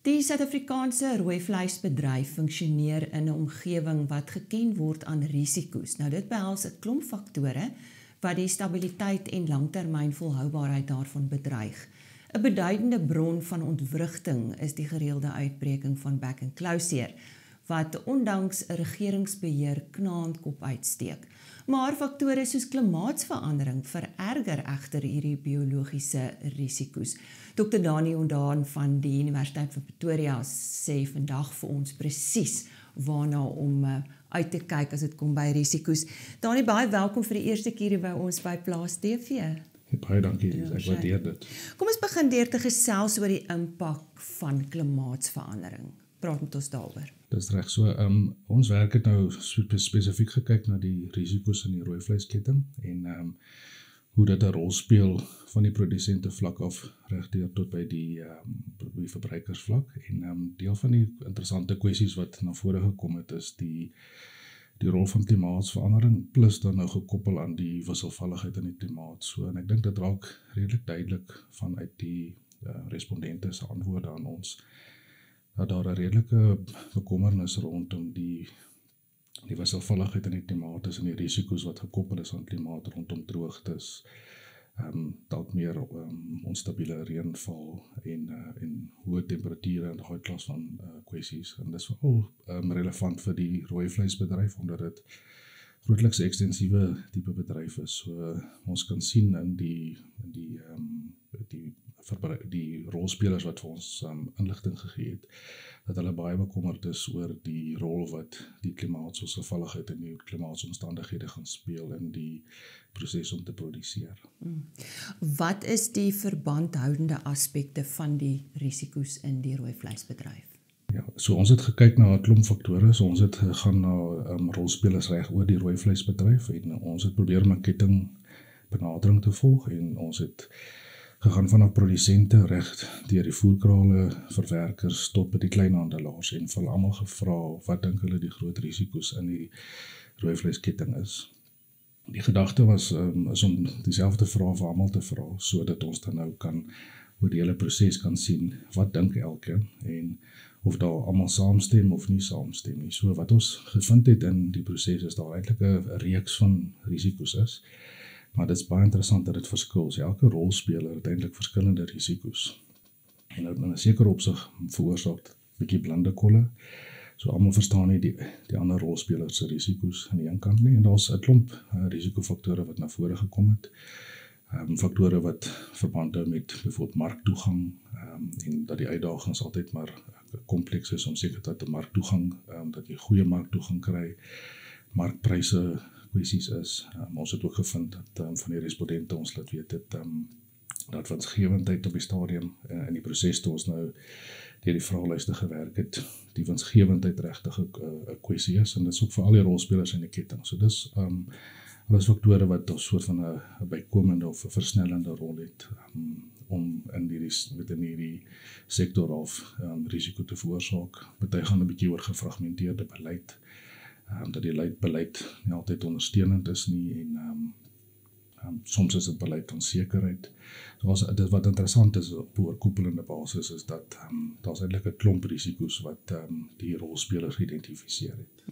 Die Suid-Afrikaanse rooivleisbedryf funksioneer in 'n omgewing wat geken word aan risiko's. Nou dit behels 'n klomp faktore wat die stabiliteit en langtermyn volhoubaarheid daarvan bedreig. 'n Beduidende bron van ontwrigting is die gereelde uitbreking van back-and-closure, wat ondanks 'n regeringsbeheer knaand kop uitsteek. Maar faktore soos klimaatsverandering vererger egter hierdie biologiese risiko's. Dr. Dani Ondaan van die Universiteit van Pretoria sê vandag vir ons presies waarna om uit te kyk as dit kom by risiko's. Dani, baie welkom vir die eerste keer by ons by Plaas TV. Baie dankie, ek waardeer dit. Kom ons begin deur te gesels oor die impak van klimaatsverandering. Praat met ons daaroor. Dis reg. So, ons werk het nou spesifiek gekyk na die risiko's in die rooivleisketting en hoe dit 'n rol speel van die produsente vlak af regdeur tot by die verbruikersvlak. En deel van die interessante kwessies wat na vore gekom het is die rol van klimaatsverandering plus dan nou gekoppel aan die wisselvalligheid in die klimaat. So, en ek dink dit raak redelik duidelik vanuit die respondente se antwoorde aan ons dat daar 'n redelike bekommernis rondom die wisselvalligheid in die klimaat is en die risiko's wat gekoppel is aan klimaat rondom droogtes, dalk meer onstabiele reënval en hoë temperature en daai klas van kwessies. En dis veral relevant vir die rooivleisbedryf omdat dit grootliks 'n ekstensiewe tipe bedryf is. So ons kan sien in die rolspelers wat vir ons inligting gegee het, dat hulle baie bekommerd is oor die rol wat die klimaatswisselvalligheid en die klimaatsomstandighede gaan speel in die proses om te produseer. Wat is die verbandhoudende aspekte van die risiko's in die rooivleisbedryf? Ja, so ons het gekyk na 'n klomp faktore. So ons het gegaan na rolspelers reg oor die rooivleisbedryf en ons het probeer om 'n ketting benadering te volg en ons het gegaan vanaf produsente reg deur die voerkrale, verwerkers tot by die kleinhandelaars en vir almal gevra wat dink hulle die groot risiko's in die rooivleisketting is. Die gedagte was is om dieselfde vrae vir almal te vra sodat ons dan nou kan oor die hele proses kan sien wat dink elkeen en of daar almal saamstem of nie saamstem nie. So wat ons gevind het in die proses is daar eintlik 'n reeks van risiko's is. Maar dit is baie interessant dat dit verskil. So elke rolspeler het eintlik verskillende risiko's. En in 'n sekere opsig veroorsaak bietjie blinde kolle. So almal verstaan nie die ander rolspelers se risiko's aan die een kant nie. En daar's 'n klomp risikofaktore wat na vore gekom het. Faktore wat verband hou met byvoorbeeld marktoegang en dat die uitdagings altyd maar kompleks is om seker dat die marktoegang, dat jy goeie marktoegang kry, markpryse kwessies is. Ons het ook gevind dat van die respondente ons laat weet dat winsgewendheid op die stadium in die proses toe ons nou deur die vraelyste gewerk het, die winsgewendheid regtig 'n kwessie is en dit is ook vir al die rolspelers in die ketting. So dis alles faktore wat 'n soort van 'n bykomende of 'n versnellende rol het om in hierdie sektor of risiko te veroorsaak. Party gaan 'n bietjie oor gefragmenteerde beleid, dat die beleid nie altyd ondersteunend is nie en soms is dit beleid onsekerheid. Dit wat interessant is op 'n oorkoepelende basis is dat daar's eintlik 'n klomp risiko's wat die rolspelers geïdentifiseer het.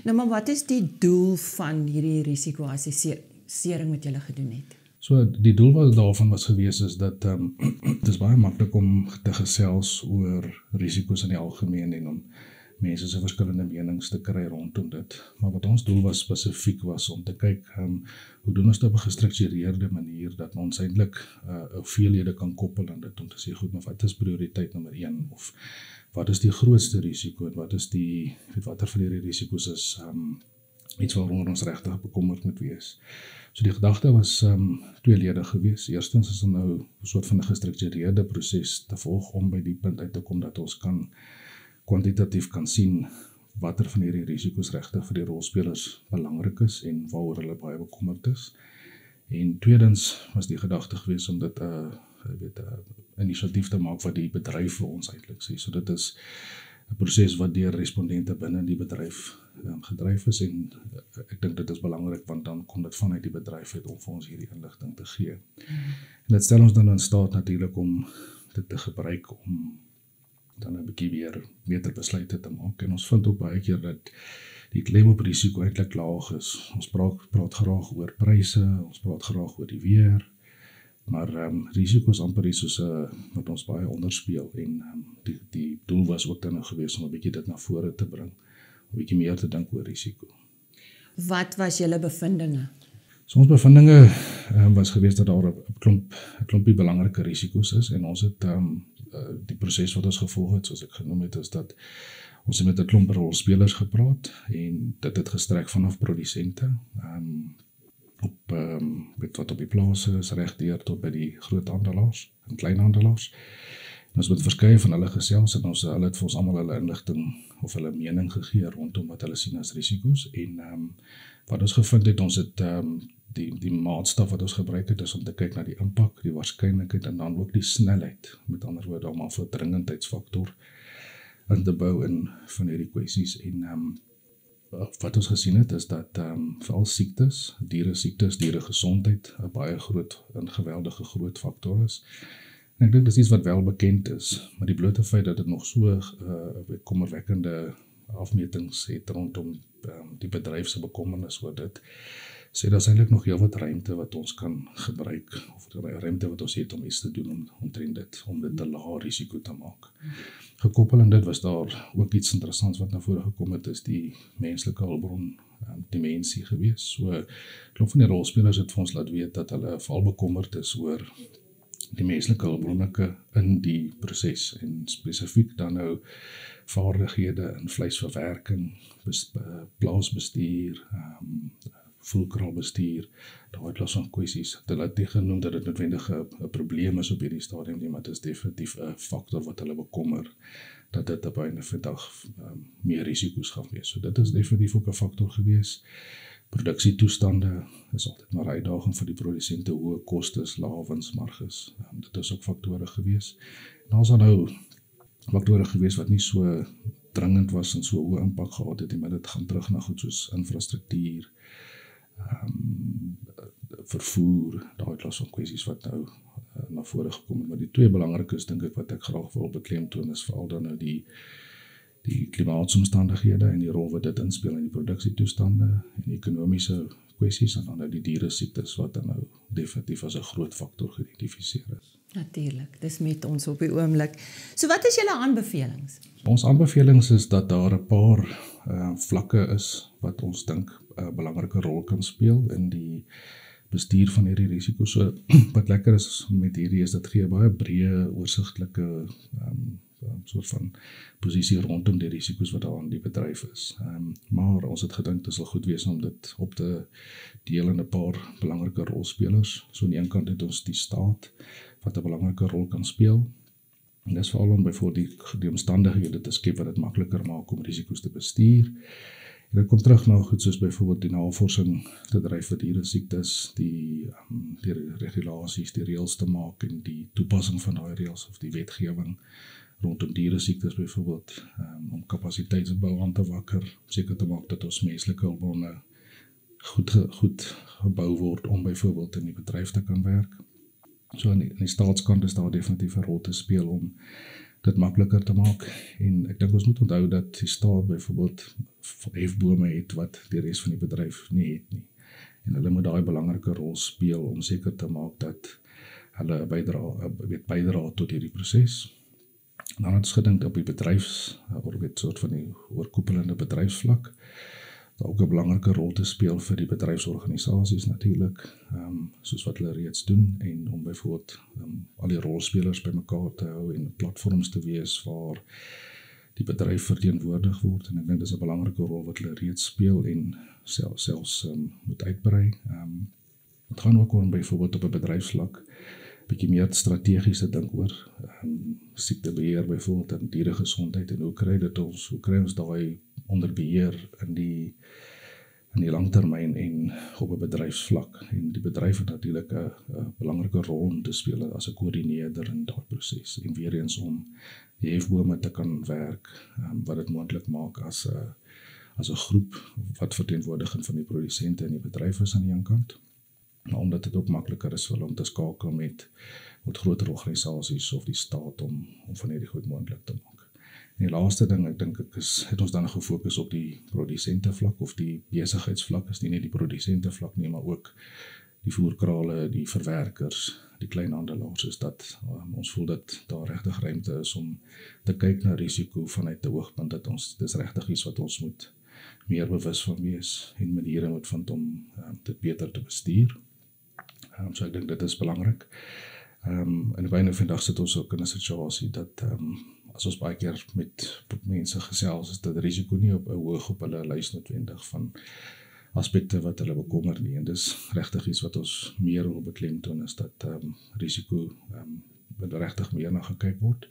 Nou maar wat is die doel van hierdie risiko-assessering wat julle gedoen het? So die doel wat daarvan was gewees is dat dit is baie maklik om te gesels oor risiko's in die algemeen en om mense se verskillende menings te kry rondom dit. Maar wat ons doel was spesifiek was om te kyk hoe doen ons dit op 'n gestruktureerde manier dat ons eintlik hoeveelhede kan koppel aan dit om te sê goed, maar wat is prioriteit nommer 1 of wat is die grootste risiko en wat is watter van hierdie risiko's is iets waaroor ons regtig bekommerd moet wees. So die gedagte was tweeledig gewees. Eerstens is om nou 'n soort van 'n gestruktureerde proses te volg om by die punt uit te kom dat ons kan kwantitatief kan sien watter van hierdie risiko's regtig vir die rolspelers belangrik is en waaroor hulle baie bekommerd is. En tweedens was die gedagte gewees om dit 'n inisiatief te maak wat die bedryf vir ons eintlik sê. So dit is 'n proses wat deur respondente binne die bedryf gedryf is en ek dink dit is belangrik want dan kom dit vanuit die bedryf uit om vir ons hierdie inligting te gee. En dit stel ons dan in staat natuurlik om dit te gebruik om dan 'n bietjie weer beter besluite te maak. En ons vind ook baie keer dat die klem op risiko eintlik laag is. Ons praat graag oor pryse, ons praat graag oor die weer, maar risiko is amper iets soos wat ons baie onderspeel en die doel was ook dan nou gewees om 'n bietjie dit na vore te bring, 'n bietjie meer te dink oor risiko. Wat was julle bevindinge? So ons bevindinge was gewees dat daar 'n klompie belangrike risiko's is en ons het die proses wat ons gevolg het, soos ek genoem het, is dat ons het met 'n klomp rolspelers gepraat en dit het gestrek vanaf produsente wat op die plase is regdeur tot by die groothandelaars en kleinhandelaars. En ons het met verskeie van hulle gesels en hulle het vir ons almal hulle inligting of hulle mening gegee rondom wat hulle sien as risiko's en wat ons gevind het, ons het die maatstaf wat ons gebruik het is om te kyk na die impak, die waarskynlikheid en dan ook die snelheid, met ander woorde om 'n verdringendheidsfaktor in te bou in van hierdie kwessies en wat ons gesien het is dat veral siektes, diere gesondheid 'n baie groot en geweldige groot faktor is. En ek dink dis iets wat wel bekend is, maar die blote feit dat dit nog so kommerwekkende afmetings het rondom die bedryf se bekommernis oor dit, sê daar's eintlik nog heelwat ruimte wat ons kan gebruik, of ruimte wat ons het om iets te doen om dit 'n lae risiko te maak. Gekoppel aan dit was daar ook iets interessants wat na vore gekom het, is die menslike hulpbron dimensie gewees. So, klop van die rolspelers het vir ons laat weet dat hulle veral bekommerd is oor die menslike hulpbronne in die proses en spesifiek dan nou vaardighede in vleisverwerking, plaasbestuur, voelkraalbestuur, daai klas van kwessies. Hulle het nie genoem dat dit noodwendig 'n probleem is op hierdie stadium nie, maar dit is definitief 'n faktor wat hulle bekommer dat dit op 'n einde van die dag meer risiko's gaan wees. So dit is definitief ook 'n faktor gewees. Produksietoestande is altyd maar 'n uitdaging vir die produsente, hoë kostes, lae winsmarges. Dit is ook faktore gewees. En daar's dan nou faktore gewees wat nie so dringend was en so hoë impak gehad het nie, maar dit gaan terug na goed soos infrastruktuur, vervoer, daai klas van kwessies wat nou na vore gekom het. Maar die twee belangrikes dink ek wat ek graag wil beklemtoon is veral dan nou die klimaatsomstandighede en die rol wat dit inspel in die produksietoestande en ekonomiese kwessies en dan nou die diere siektes wat dan nou definitief as 'n groot faktor geïdentifiseer is. Natuurlik, dis met ons op die oomblik. So wat is julle aanbevelings? Ons aanbevelings is dat daar 'n paar vlakke is wat ons dink 'n belangrike rol kan speel in die bestuur van hierdie risiko's. So wat lekker is met hierdie is dat gee baie breë oorsigtelike soort van posisie rondom die risiko's wat daar in die bedryf is. Maar ons het gedink dit sal goed wees om dit op te deel in 'n paar belangrike rolspelers. So aan die een kant het ons die staat wat 'n belangrike rol kan speel. En dis veral om byvoorbeeld die omstandighede te skep wat dit makliker maak om risiko's te bestuur. En dit kom terug na goed soos byvoorbeeld die navorsing te dryf vir diere siektes, die regulasies, die reëls te maak en die toepassing van daai reëls of die wetgewing rondom diere siektes byvoorbeeld, om kapasiteitsbou aan te wakker, seker te maak dat ons menslike hulpbronne goed gebou word om byvoorbeeld in die bedryf te kan werk. So in die staatskant is daar definitief 'n rol te speel om dit makliker te maak en ek dink ons moet onthou dat die staat byvoorbeeld hefbome het wat die res van die bedryf nie het nie. En hulle moet daai belangrike rol speel om seker te maak dat hulle bydra tot hierdie proses. Dan het ons gedink op die soort van die oorkoepelende bedryfsvlak, daar ook 'n belangrike rol te speel vir die bedryfsorganisasies natuurlik, soos wat hulle reeds doen, en om byvoorbeeld al die rolspelers bymekaar te hou en platforms te wees waar die bedryf verteenwoordig word, en ek dink dis 'n belangrike rol wat hulle reeds speel en selfs moet uitbrei. Het gaan ook om byvoorbeeld op 'n bedryfsvlak bietjie meer strategiese dink oor siektebeheer byvoorbeeld en dieregesondheid en hoe kry ons daai onder beheer in die langtermyn en op 'n bedryfsvlak, en die bedryf het natuurlik 'n belangrike rol om te speel as 'n koördineerder in daai proses en weer eens om die hefbome te kan werk wat dit moontlik maak as 'n groep wat verteenwoordiging van die produsente in die bedryf is aan die een kant, maar omdat dit ook makliker is vir hulle om te skakel met groter organisasies of die staat om van hierdie goed moontlik te maak. En die laaste ding, ek dink het ons dan gefokus op die produsente vlak of die besigheidsvlak, is nie net die produsente vlak nie, maar ook die voerkrale, die verwerkers, die kleinhandelaars, is dat ons voel dat daar regtig ruimte is om te kyk na risiko vanuit 'n oogpunt dat dis regtig iets wat ons moet meer bewus van wees en maniere moet vind om dit beter te bestuur. So ek dink dit is belangrik. En byna vandag sit ons ook in 'n situasie dat as ons baie keer met mense gesels, is dit risiko nie hoog op hulle lys noodwendig van aspekte wat hulle bekommer nie. En dis regtig iets wat ons meer wil beklemtoon, is dat risiko regtig meer na gekyk word.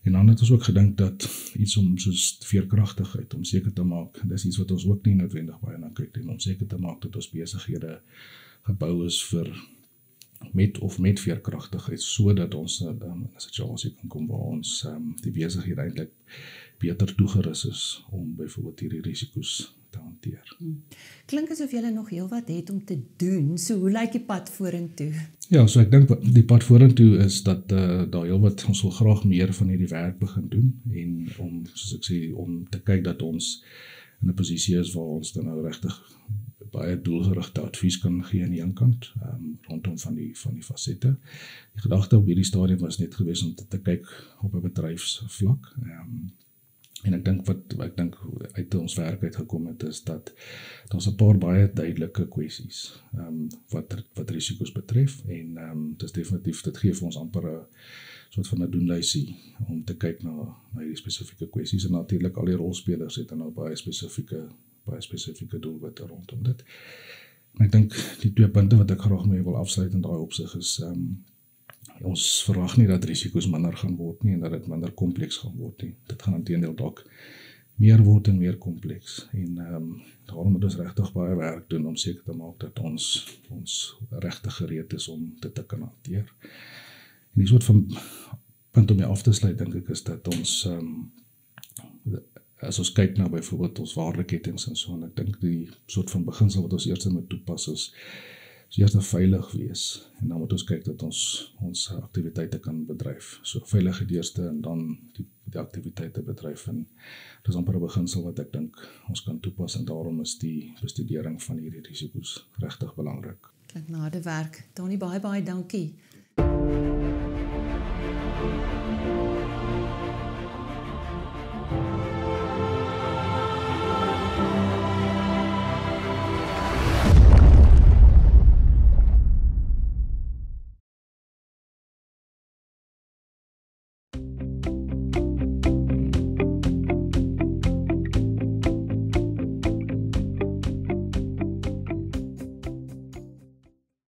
En dan het ons ook gedink dat iets soos veerkragtigheid, om seker te maak, dis iets wat ons ook nie noodwendig baie na kyk nie, om seker te maak dat ons besighede gebou is met veerkragtigheid, sodat ons in 'n situasie kan kom waar ons die besighede eintlik beter toegerus is om byvoorbeeld hierdie risiko's te hanteer. Klink asof julle nog heelwat het om te doen, so hoe lyk die pad vorentoe? Ja, so ek dink die pad vorentoe is dat daar heelwat, ons wil graag meer van hierdie werk begin doen, en om, soos ek sê, om te kyk dat ons in 'n posisie is waar ons dan nou regtig baie doelgerigte advies kan gee aan die een kant, rondom van die fasette. Die gedagte op hierdie stadium was net gewees om te kyk op 'n bedryfsvlak. En ek dink uit ons werk uitgekom het, is dat daar's 'n paar baie duidelike kwessies wat risiko's betref, en dis definitief, dit gee vir ons amper 'n soort van 'n doenlysie om te kyk na hierdie spesifieke kwessies, en natuurlik al die rolspelers het dan nou baie spesifieke doelwitte rondom dit. En ek dink die 2 punte wat ek graag mee wil afsluit in daai opsig is, ons verwag nie dat risiko's minder gaan word nie, en dat dit minder kompleks gaan word nie. Dit gaan inteendeel dalk meer word en meer kompleks, en daarom moet ons regtig baie werk doen om seker te maak dat ons regtig gereed is om dit te kan hanteer. En die soort van punt om mee af te sluit, dink ek, is dat ons as ons kyk na byvoorbeeld ons waardeketings en so, en ek dink die soort van beginsel wat ons eers moet toepas is eers veilig wees, en dan moet ons kyk dat ons aktiwiteite kan bedryf. So veiligheid eerste, en dan die aktiwiteite bedryf, en dit is amper 'n beginsel wat ek dink ons kan toepas, en daarom is die bestudering van hierdie risiko's regtig belangrik. Klink na harde werk. Danie, baie dankie.